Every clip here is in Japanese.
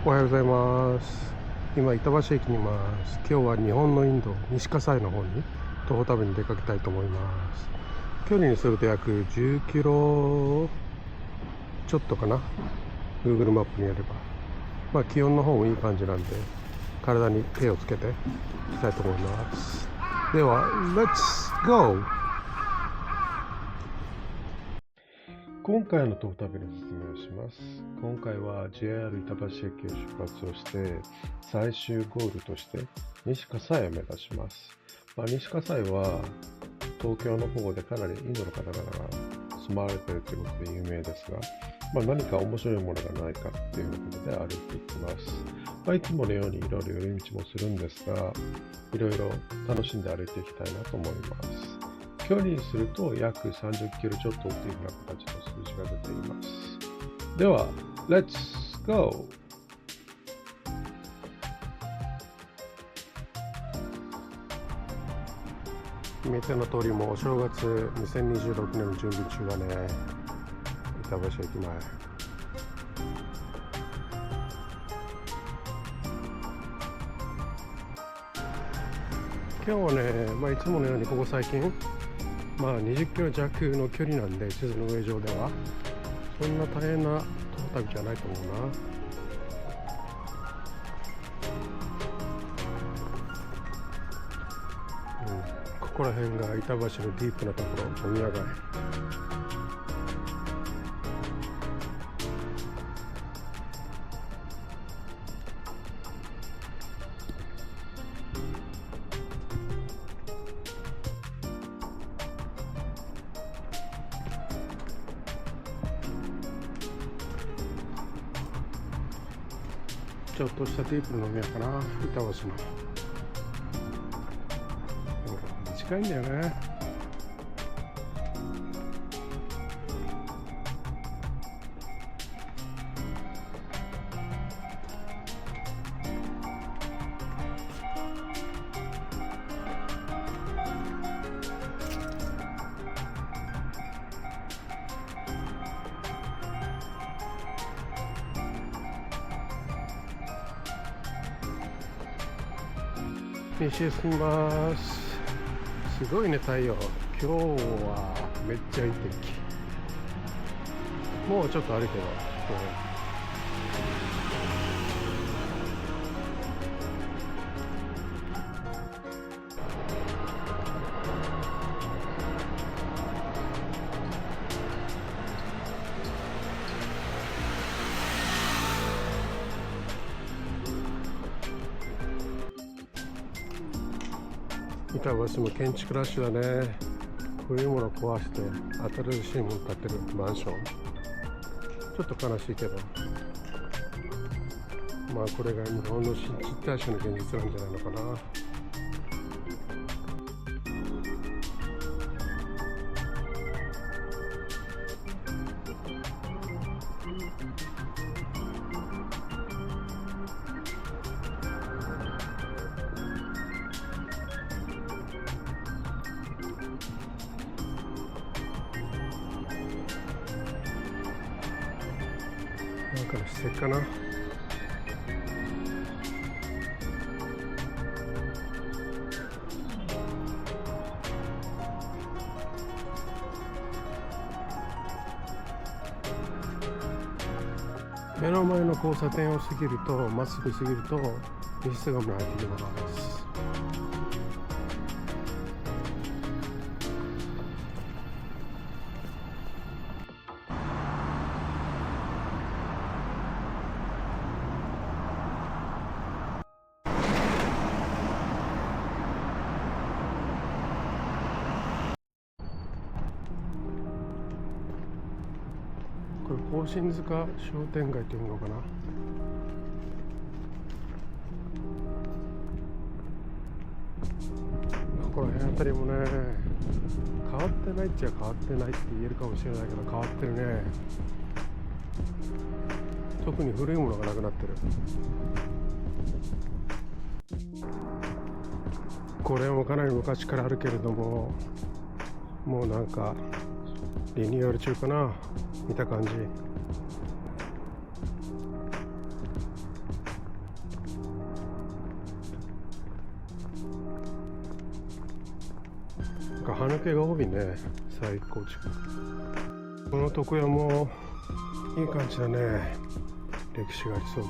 おはようございます。今板橋駅にいます。今日は日本のインド西葛西の方に徒歩旅に出かけたいと思います。距離にすると約10キロちょっとかな。 Google マップによれば気温の方もいい感じなんで体に手をつけていきたいと思います。では Let's go!今回の徒歩旅の説明をします。今回は JR 板橋駅を出発をして最終ゴールとして西葛西を目指します。西葛西は東京の方でかなりインドの方々が住まわれているということで有名ですが、何か面白いものがないかということで歩いていきます。いつものようにいろいろ寄り道もするんですが、いろいろ楽しんで歩いていきたいなと思います。距離にすると約30キロちょっとというふうな形の数字が出ています。では、Let's go!見ての通りもお正月2026年の準備中はね、板橋駅前。今日はね、いつものようにここ最近20キロ弱の距離なんで、地図の上上ではそんな大変な徒歩旅じゃないと思うな。ここら辺が板橋のディープなところ、飲み屋街。ちょっとしたディープの飲み屋かな、板橋の。近いんだよね。西へ進みます。すごいね、太陽。今日はめっちゃいい天気。もうちょっとあるけど、板橋も建築ラッシュだね。古いもの壊して新しいもの建てるマンション。ちょっと悲しいけど、これが日本の新陳代謝の現実なんじゃないのかな。なんかの施設かな。目の前の交差点を過ぎると、まっすぐ過ぎると西巣鴨に入ってきます。これ庚申塚商店街というのかな。この辺あたりもね、変わってないっちゃ変わってないって言えるかもしれないけど、変わってるね。特に古いものがなくなってる。これもかなり昔からあるけれども、もうなんかリニューアル中かな、見た感じ。歯抜けが多いね、最高築。この床屋もいい感じだね。歴史がありそうで。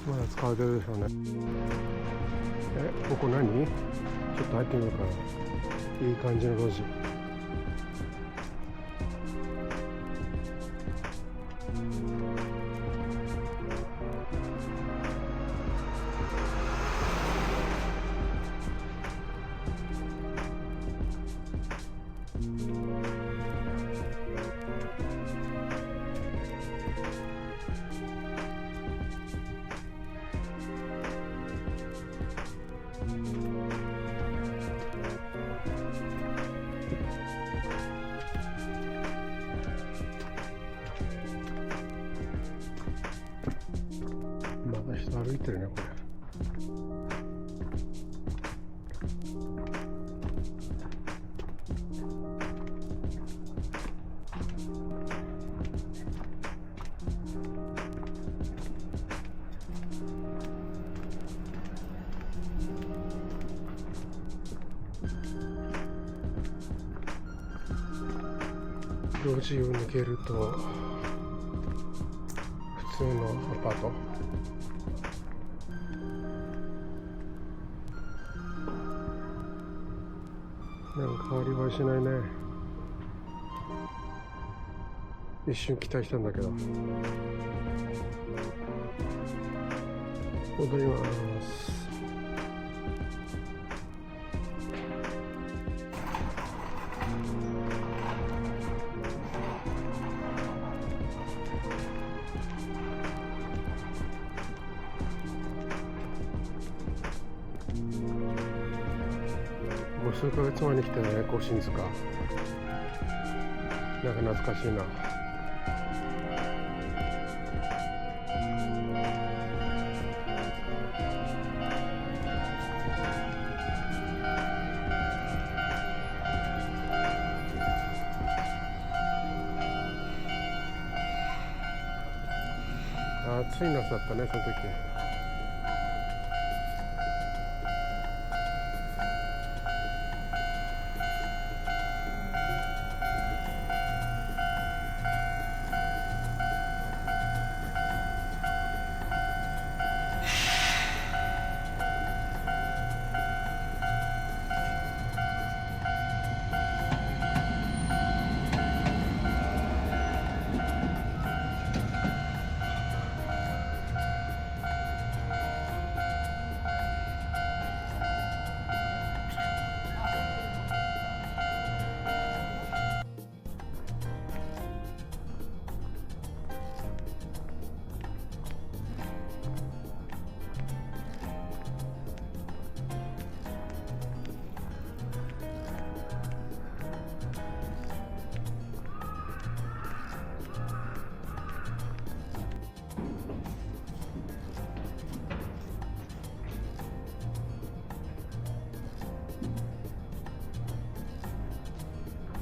まだ使われてるでしょうね。ここ何？ちょっと入ってみようかな。いい感じの路地。まだ人歩いてるね、これ。路地を抜けると普通のアパート。なんか変わり映えしないね。一瞬期待したんだけど。戻ります。もう数ヶ月前に来たよね、甲信塚。なんか懐かしいな。暑い夏だったね、その時。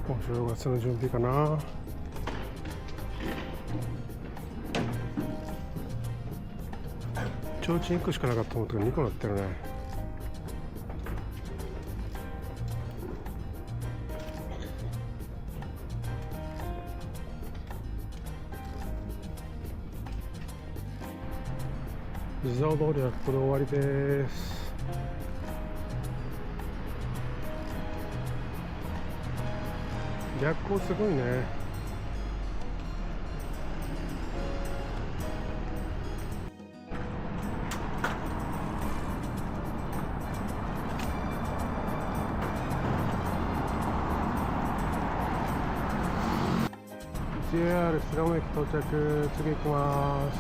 お正月の準備かな。ちょうちん1個しかなかったと思ったけど2個なってるね。地蔵通りはここで終わりです。逆光すごいね。JR 巣鴨駅到着。次行きます。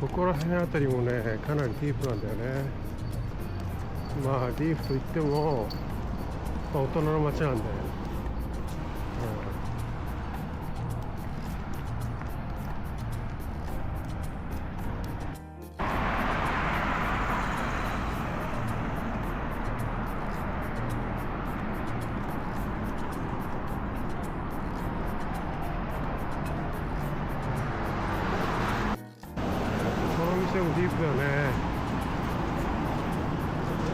ここら辺あたりもね、かなりディープなんだよね。まあディープといっても、大人の街なんで、てもディープだよね。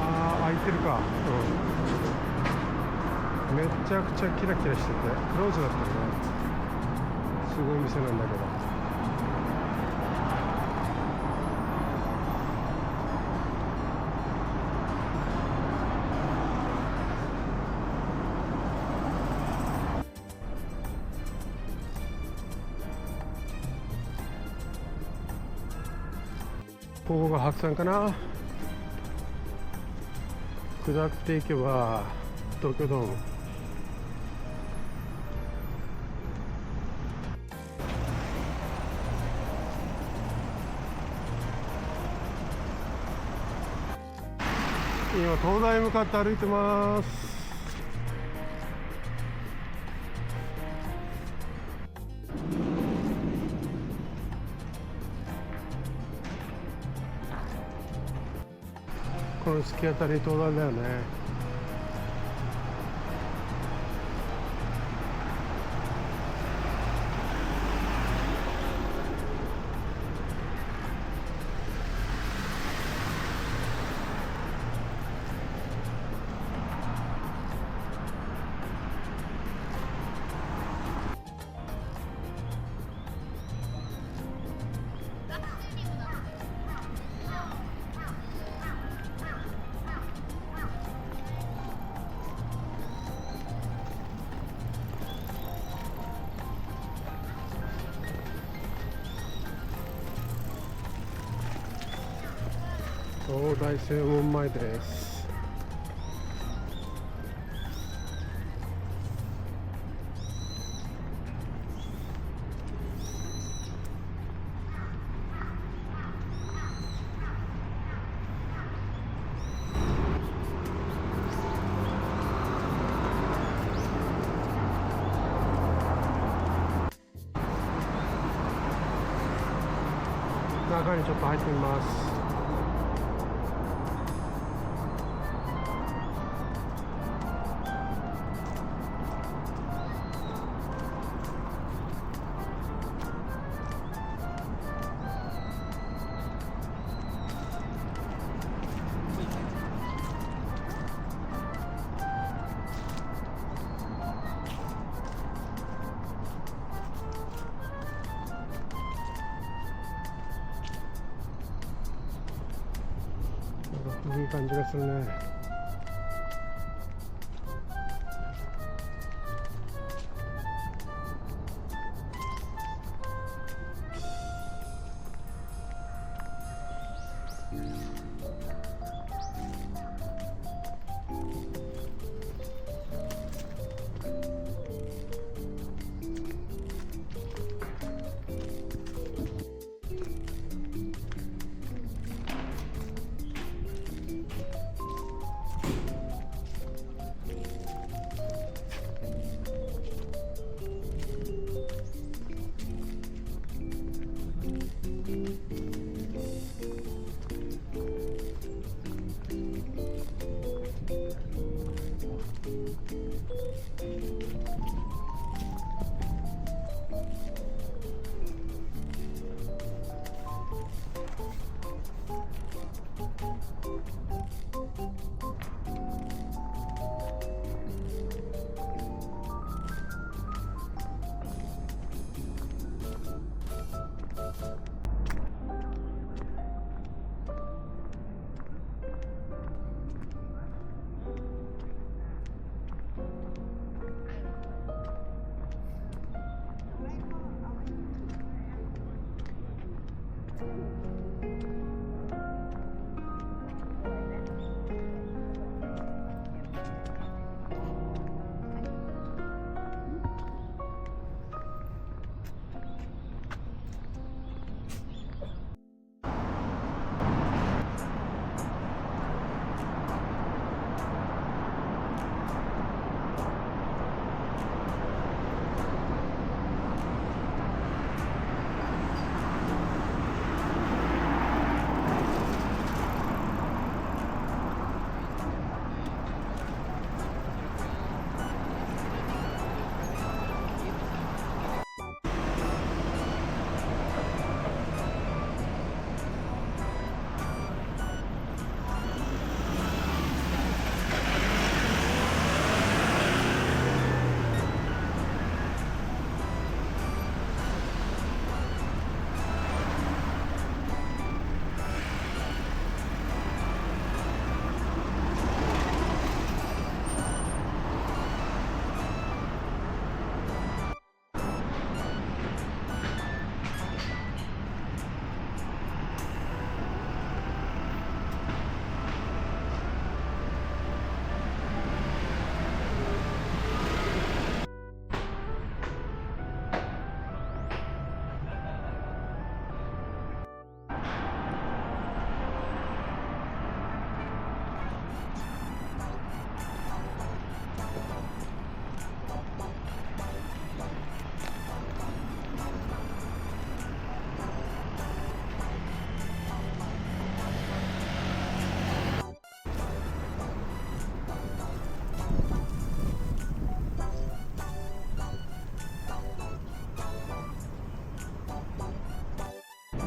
ああ、開いてるか。めちゃくちゃキラキラしてて、クローズだったね。すごい店なんだけど。ここが白山かな。下っていけば東京ドーム。今東大へ向かって歩いてます。この突き当たり東大だよね。東大正門前です。中にちょっと入ってみます。いい感じがするね。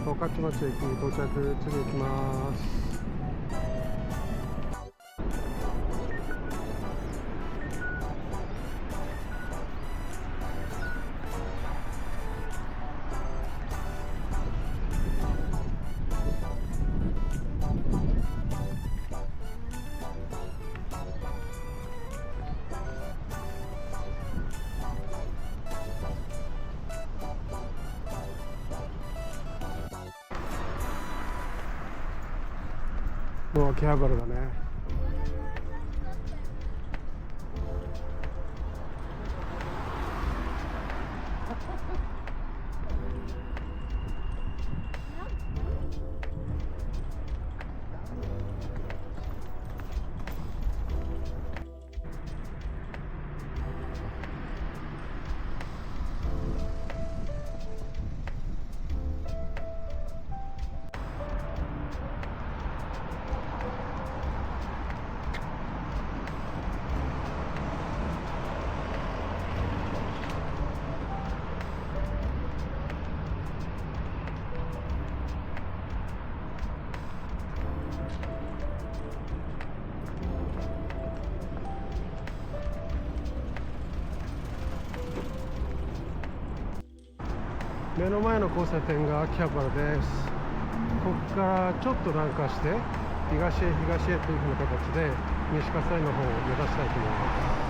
十勝町駅到着、次行きます。もう秋葉原だね。目の前の交差点が秋葉原です。ここからちょっと南下して東へ東へというふうな形で西葛西の方を目指したいと思います。